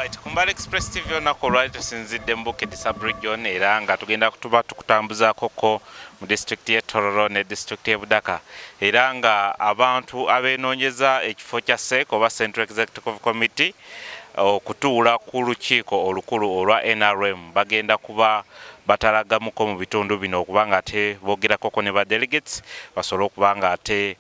Right, Kumbala Express TV onako lwali tusinzidde mu Bukedi sub-region era nga tugenda kutuba tukutambuzaako ko mu district y'e Tororo ne district y'e Budaka era nga abantu abenoonyeza ekifo kya CEC oba Central Executive Committee okutuula ku lukiiko olukulu olwa NRM bagenda kuba batalagamuko mu bitundu bino okuba nga ate boogerakoko ne ba delegates basobole okuba nga ate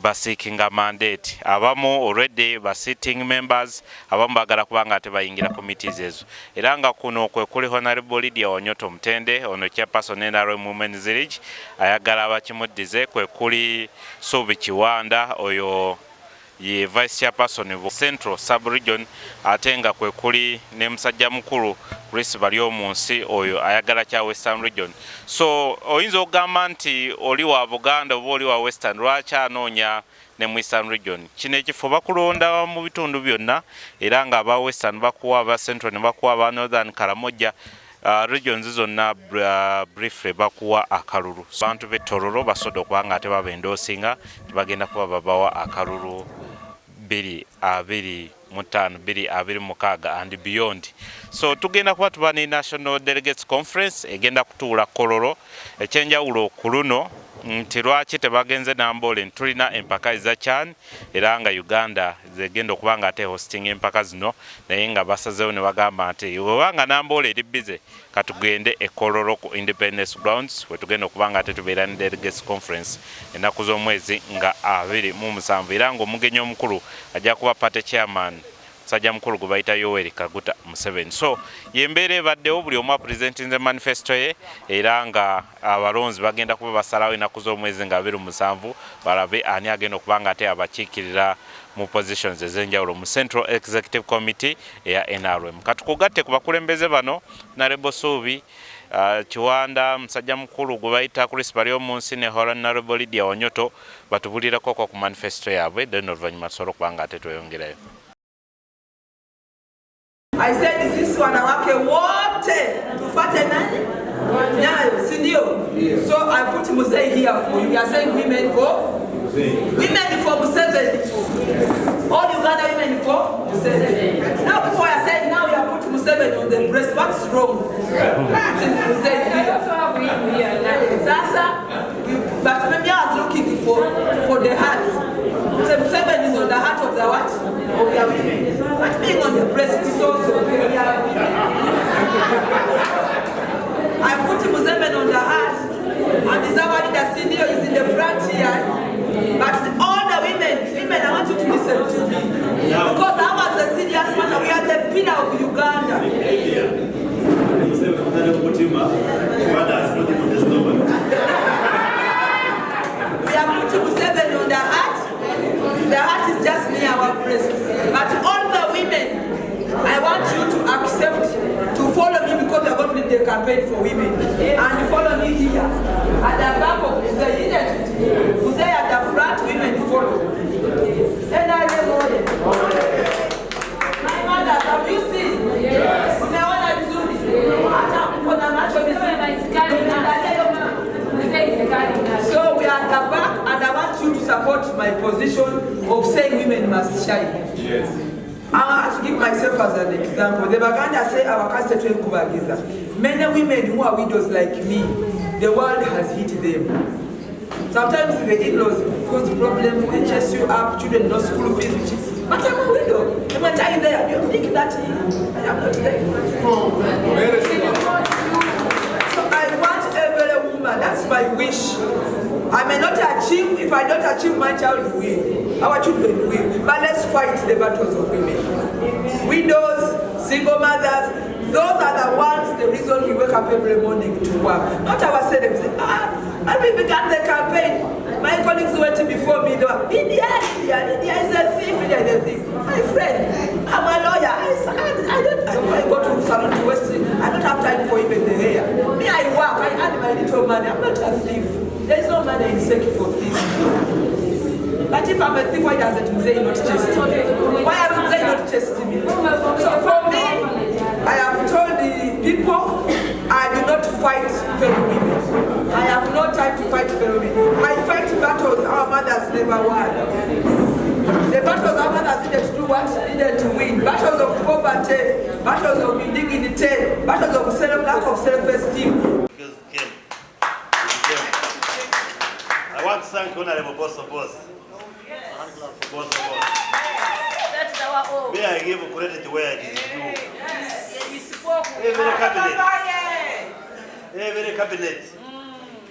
basikinga mandate abamu already ba sitting members abamu bagala kubanga ate bayingira committees ezo era nga kuno kwe kuli Honorable Lydia Wanyoto Mtende ono chairperson NRM Women's Village ayagala abakimuddize kwe kuli Subi Kiwanda oyo ye vice chairperson of Central Sub-Region atenga kwe kuli ne musajja mukulu Baryomunsi oyo ayagala kya Western Region. So oyinza okugamba nti oli wa Buganda oba oli wa Western lwaki anoonya ne mu Eastern Region. Kino ekifo bakulonda mu bitundu byonna era nga aba Western bakuwa aba Central ne bakuwa aba Northern Karamoja regions zonna briefly bakuwa akalulu. Abantu b'e Tororo basodo kubanga ate babendoosinga tibagenda kuba babawa akalulu 225 and beyond. So tugenda kuba tuba ne National Delegates Conference egenda kutuula Kololo ekyenjawulo ku luno nti lwaki tebagenze Nambole tulina empaka eza Chan era nga Uganda zegenda okuba nga ate hosting empaka zino naye nga basazeewo ne bagamba nti webanga Nambole eri bize katugende e Kololo ku Independence Grounds we tugenda okuba nga ate tubeera ne Delegates Conference ennaku z'omwezi nga 27 era nga omugenyi omukulu ajja kuba party chairman sajja mukulu gwe bayita Yoweri Kaguta Museveni. So yembeera ebaddewo buli omu apresentinze manifesto ye era nga abalonzi bagenda kuba basalawo ennaku z'omwezi nga 27 balabe ani agenda okuba nga ate abakiikirira mu positions ez'enjawulo mu Central Executive Committee eya NRM. Katukugatte ku bakulembeze bano Narebo Subi Kiwanda musajja mukulu gwe bayita Baryomunsi ne Honorable Lydia Wanyoto batubulirako ku manifesto yaabwe then oluvannyuma tusobole okuba nga ate tweyongerayo. I said this wanawake wote tufate nani? Nyayo, si ndio? So I put Musei here for you. You are saying women for? Women for Museveni. All Uganda women for Museveni. Now people are saying now you are putting Museveni on the breast. What's wrong? That's Musei here. But maybe I was looking for the heart. Museveni is on the heart of the what? Of the women. But being on the breast is also I put Museveni on the heart, and the Zawadi the senior is in the front here. But all the women, I want you to listen to me. Because I was a serious man, we are the pillar of Uganda. We are putting Museveni on the heart. The heart is just near our breast. But all the women, I want you to accept to follow me because we are going to do the campaign for women. And follow me here. At the back of Musei, Musei at the front, women follow. And I my mothers, have you seen? Yes. So we are at the back and I want you to support my position of saying women must shine. Yes. I want to give myself as an example. The Baganda say our caste to Kubagiza. Many women who are widows like me, the world has hit them. Sometimes the in-laws cause problems, they chase you up, children no school fees, but I'm a widow. I'm a time there. You think that I am not there. So I want every woman, that's my wish. I may not achieve, if I don't achieve, my child will win. Our children will. But let's fight the battles of women. Widows, single mothers, those are the ones, the reason we wake up every morning to work. Not ourselves. And we began the campaign. My colleagues went before me. They were, Lydia is a thief, Lydia is a thief. My friend, I'm a lawyer. I go to salon to Western. I don't have time for even the hair. Me, I work. I earn my little money. I'm not a thief. There's no money in SEC for this. But if I'm a thief, why doesn't Musei not chase me? Why are Musei not chasing me? So for me, I have told the people, I do not fight fellow women. I have no time to fight fellow women. I fight battles our mothers never won. The battles our mothers needed to do what? Needed to win. Battles of poverty, battles of indignity, battles of lack of self-esteem. I want to thank Honorable Boss of Boss. That's our own. May I give credit where it is due. He spoke. Every cabinet. Every cabinet.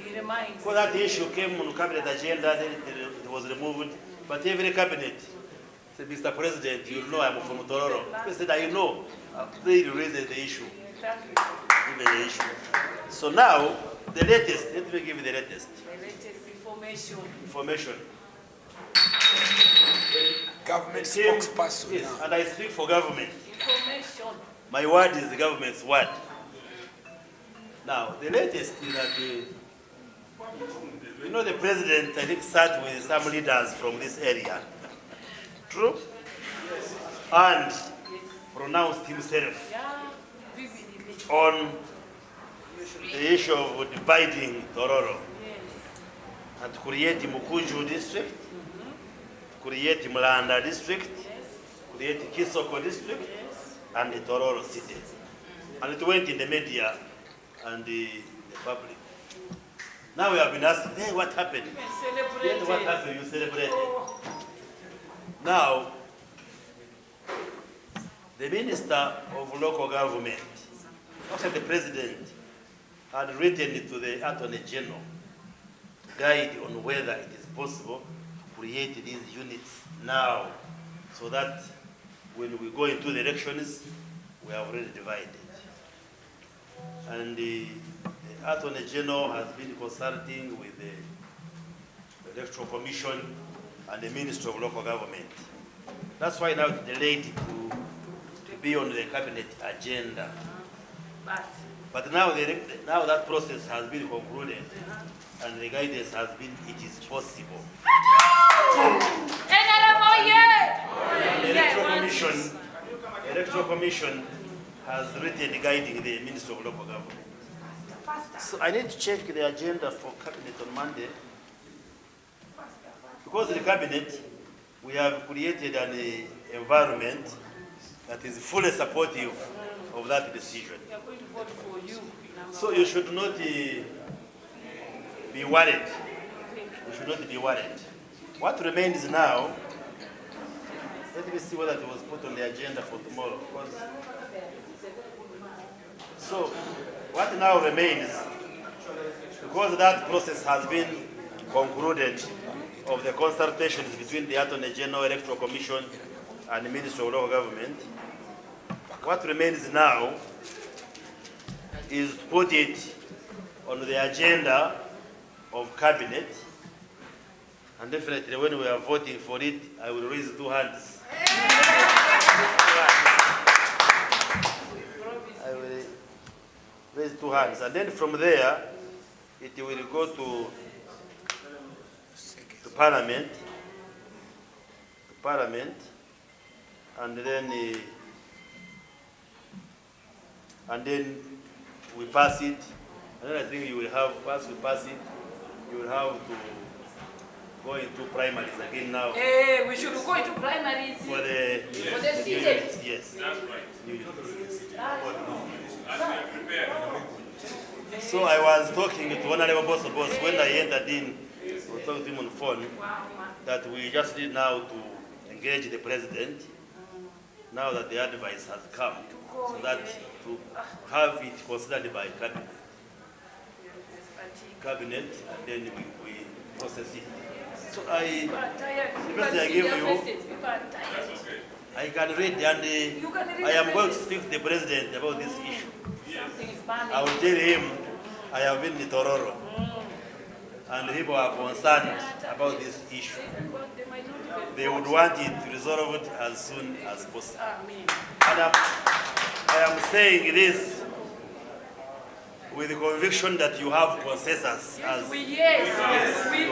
He reminds. Because that issue came on the cabinet agenda, then it was removed. But every cabinet said, Mr. President, you know I'm from Tororo. They said, I know. They raised the issue. Thank you. Even the issue. So now, the latest, let me give you the latest. The latest Information. Government spokesperson. Yes, and I speak for government. Information. My word is the government's word. Now, the latest is that the president, I think, sat with some leaders from this area. True? And pronounced himself on the issue of dividing Tororo and create Mukuju district, create Mlanda district, create Kisoko district, and the Tororo city. And it went in the media and the public. Now we have been asked, hey, what happened? Yes, what happened? You celebrated. Now, the Minister of Local Government, after the President, had written it to the Attorney General, guide on whether it is possible to create these units now, so that when we go into the elections, we have already divided. And the Attorney General has been consulting with the Electoral Commission and the Ministry of Local Government. That's why now it's delayed to be on the cabinet agenda. But now, now that process has been concluded, and the guidance has been, it is possible. The Electoral Commission has written guiding the Ministry of Local Government. So I need to check the agenda for cabinet on Monday. Because in the cabinet, we have created an environment that is fully supportive of that decision. So you should not be worried. You should not be worried. What remains now, let me see whether it was put on the agenda for tomorrow. So what now remains, because that process has been concluded of the consultations between the Attorney General, Electoral Commission, and the Ministry of Local Government, what remains now is to put it on the agenda of Cabinet, and definitely when we are voting for it, I will raise 2 hands. I will raise 2 hands, and then from there, it will go to Parliament, and then we pass it. And then I think you will have, once we pass it, you will have to go into primaries again now. We should go into primaries For the CEC. Yes. That's right. So I was talking to Honorable Boss when I entered in, I was talking to him on the phone, that we just need now to engage the President, now that the advice has come, so that to have it considered by cabinet, and then we process it. So the message I give you, I can read, and I am going to speak to the President about this issue. I will tell him I have been in Tororo, and people are concerned about this issue. They would want it resolved as soon as possible. And I am saying this with the conviction that you have consensus. We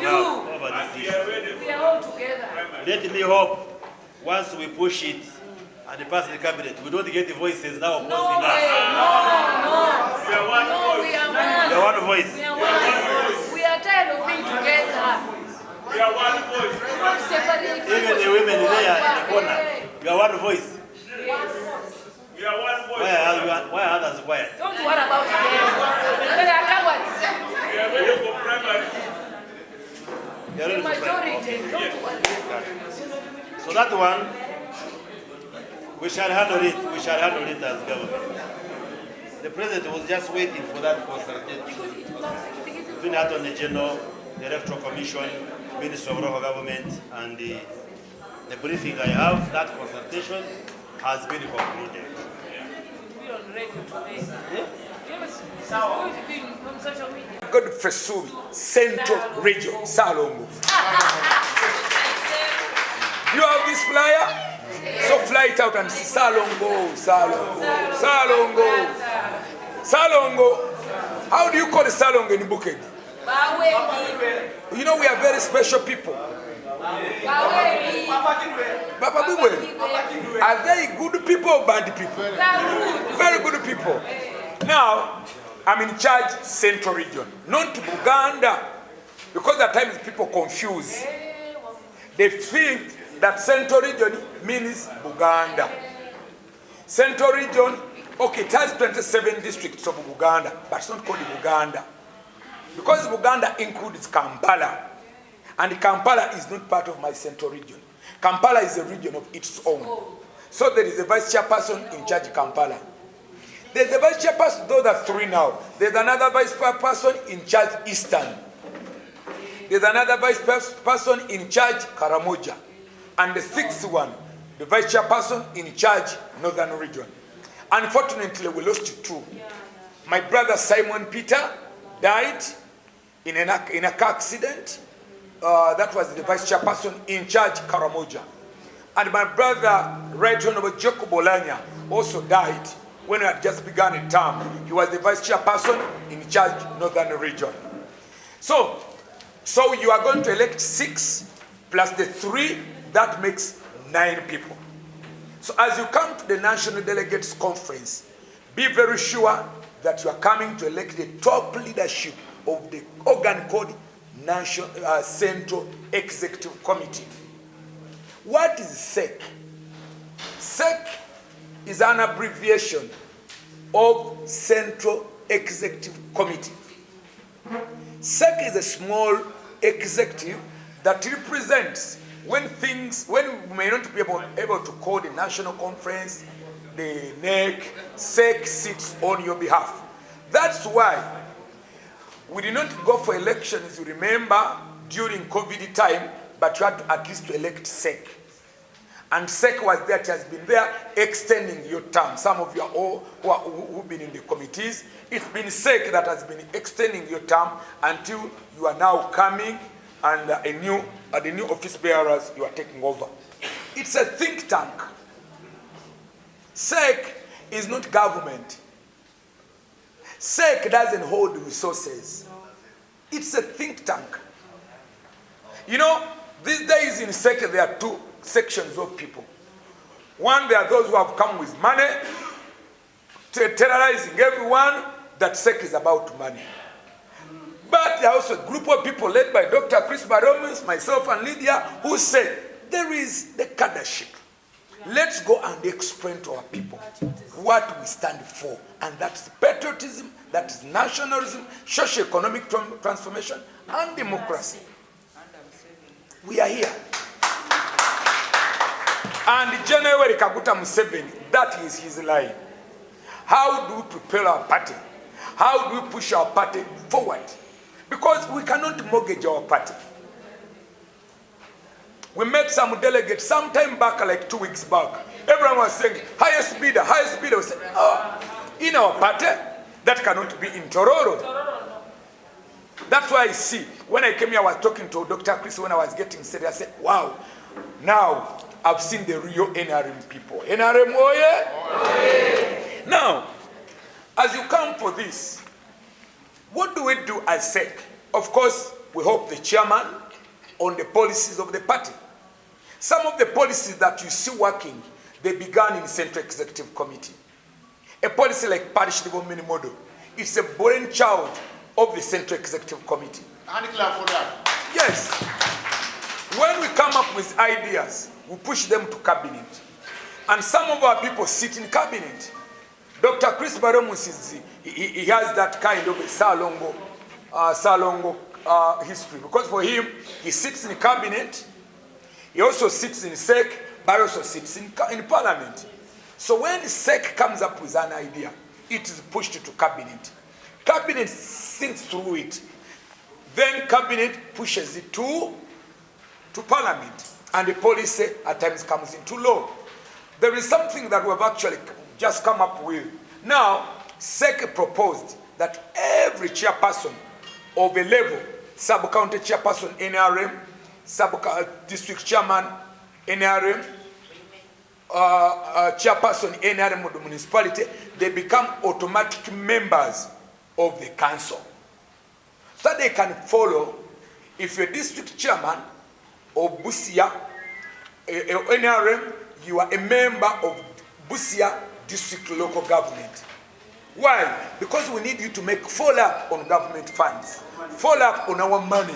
do. Over this issue. We are all together. Let me hope once we push it and pass the cabinet, we don't get the voices now opposing us. We are one voice. We are one. We are tired of being together. We are one voice. Even the women there in the corner, you are one voice. We are one voice. Why are others quiet? Don't worry about them. They are cowards. We are ready for primary. You are The ready for primary. majority. Don't worry. So that one, we shall handle it. We shall handle it as government. The president was just waiting for that consultation between the Attorney General, the Electoral Commission, Ministry of Local Government, and the briefing I have. That consultation has been concluded. We are ready today. Yes. Going to be on social media. Go to Fesumi, Central Region, Salongo. You have this flyer? So fly it out and see Salongo, Salongo, Salongo, Salongo. How do you call it Salongo in Bukedi? You know we are very special people. Are they good people or bad people? Very good people. Now, I'm in charge Central Region, not Buganda, because at times people confuse. They think that Central Region means Buganda. Central Region, okay, it has 27 districts of Buganda, but it's not called Buganda. Because Buganda includes Kampala, and Kampala is not part of my Central Region. Kampala is a region of its own. So there is a vice chairperson in charge of Kampala. There's a vice chairperson, those are three now. There's another vice chairperson in charge Eastern. There's another vice chairperson in charge Karamoja. And the sixth one, the vice chairperson in charge Northern Region. Unfortunately, we lost two. My brother Simon Peter died in a car accident. That was the vice chairperson in charge Karamoja. And my brother, Right Honorable Jacob Olanya, also died when we had just begun a term. He was the vice chairperson in charge Northern Region. So you are going to elect 6 plus the 3, that makes 9 people. So as you come to the National Delegates Conference, be very sure that you are coming to elect the top leadership of the organ called National Central Executive Committee. What is CEC? CEC is an abbreviation of Central Executive Committee. CEC is a small executive that represents when we may not be able to call the national conference, the NEC, CEC sits on your behalf. That's why we did not go for elections, you remember, during COVID time, but you had to at least to elect CEC. And CEC was there, it has been there, extending your term. Some of you are all who've been in the committees. It's been CEC that has been extending your term until you are now coming and the new office bearers you are taking over. It's a think tank. CEC is not government. CEC doesn't hold resources. It's a think tank. You know, these days in CEC there are 2 sections of people. One, there are those who have come with money, terrorizing everyone, that CEC is about money. But there are also a group of people led by Dr. Baryomunsi, myself and Lydia, who say, there is the cadreship. Let's go and explain to our people what we stand for. And that's patriotism, that is nationalism, socio-economic transformation, and democracy. We are here. And January Kaguta Museveni, that is his line. How do we prepare our party? How do we push our party forward? Because we cannot mortgage our party. We met some delegates some time back, like 2 weeks back. Everyone was saying, highest bidder, highest bidder. We said, oh, in our party, that cannot be in Tororo. That's why I see, when I came here, I was talking to Dr. Chris when I was getting set. I said, wow, now I've seen the real NRM people. NRM, oh yeah? Oh yeah. Now, as you come for this, what do we do as CEC? Of course, we hope the chairman on the policies of the party. Some of the policies that you see working, they began in the Central Executive Committee. A policy like parish development model, it's a born child of the Central Executive Committee. And clap for that. Yes. When we come up with ideas, we push them to cabinet. And some of our people sit in cabinet. Dr. Chris Baryomunsi, he has that kind of a Salongo history. Because for him, he sits in cabinet, he also sits in CEC, but also sits in parliament. So when CEC comes up with an idea, it is pushed to cabinet. Cabinet thinks through it. Then cabinet pushes it to parliament. And the policy at times comes into law. There is something that we've actually just come up with. Now, CEC proposed that every chairperson of a level, sub-county chairperson, NRM, district chairman, NRM, chairperson, NRM of the municipality, they become automatic members of the council. So that they can follow, if you're district chairman of Busia, NRM, you are a member of Busia district local government. Why? Because we need you to make follow-up on government funds, follow-up on our money.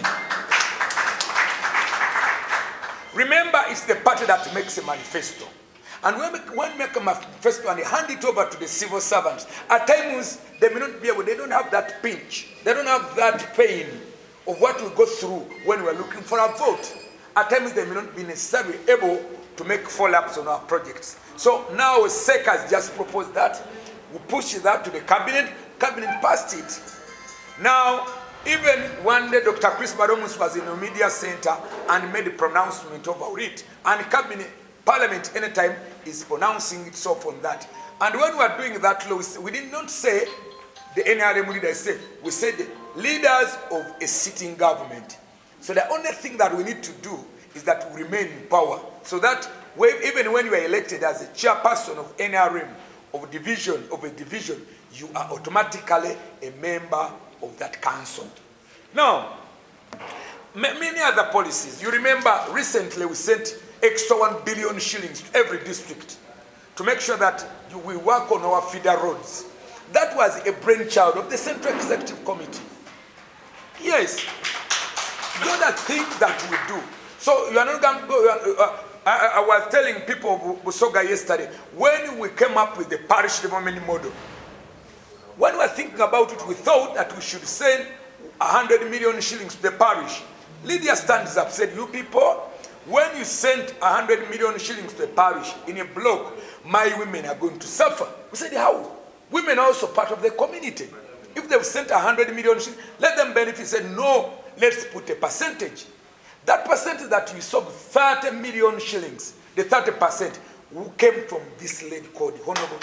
Remember, it's the party that makes a manifesto. And when we make a manifesto and they hand it over to the civil servants, at times they may not be able, they don't have that pinch, they don't have that pain of what we go through when we're looking for a vote. At times they may not be necessarily able to make follow-ups on our projects. So now CEC has just proposed that. We push that to the cabinet. Cabinet passed it. Now, even one day Dr. Chris Baryomunsi was in a media center and made a pronouncement over it. And cabinet, parliament anytime is pronouncing itself on that. And when we are doing that law, we did not say the NRM leaders, we said the leaders of a sitting government. So the only thing that we need to do is that we remain in power. So that even when you are elected as a chairperson of NRM, of a division, you are automatically a member of that council. Now, many other policies. You remember recently we sent extra 1 billion shillings to every district to make sure that we work on our feeder roads. That was a brainchild of the Central Executive Committee. Yes. Those are things that we do. So you are not going to go. I was telling people of Busoga yesterday, when we came up with the parish development model, when we were thinking about it, we thought that we should send 100 million shillings to the parish. Lydia stands up, said, you people, when you send 100 million shillings to the parish in a block, my women are going to suffer. We said, how? Women are also part of the community. If they've sent 100 million shillings, let them benefit. Said, no, let's put a percentage. That percentage that you saw, 30 million shillings, the 30% who came from this lady called Honorable.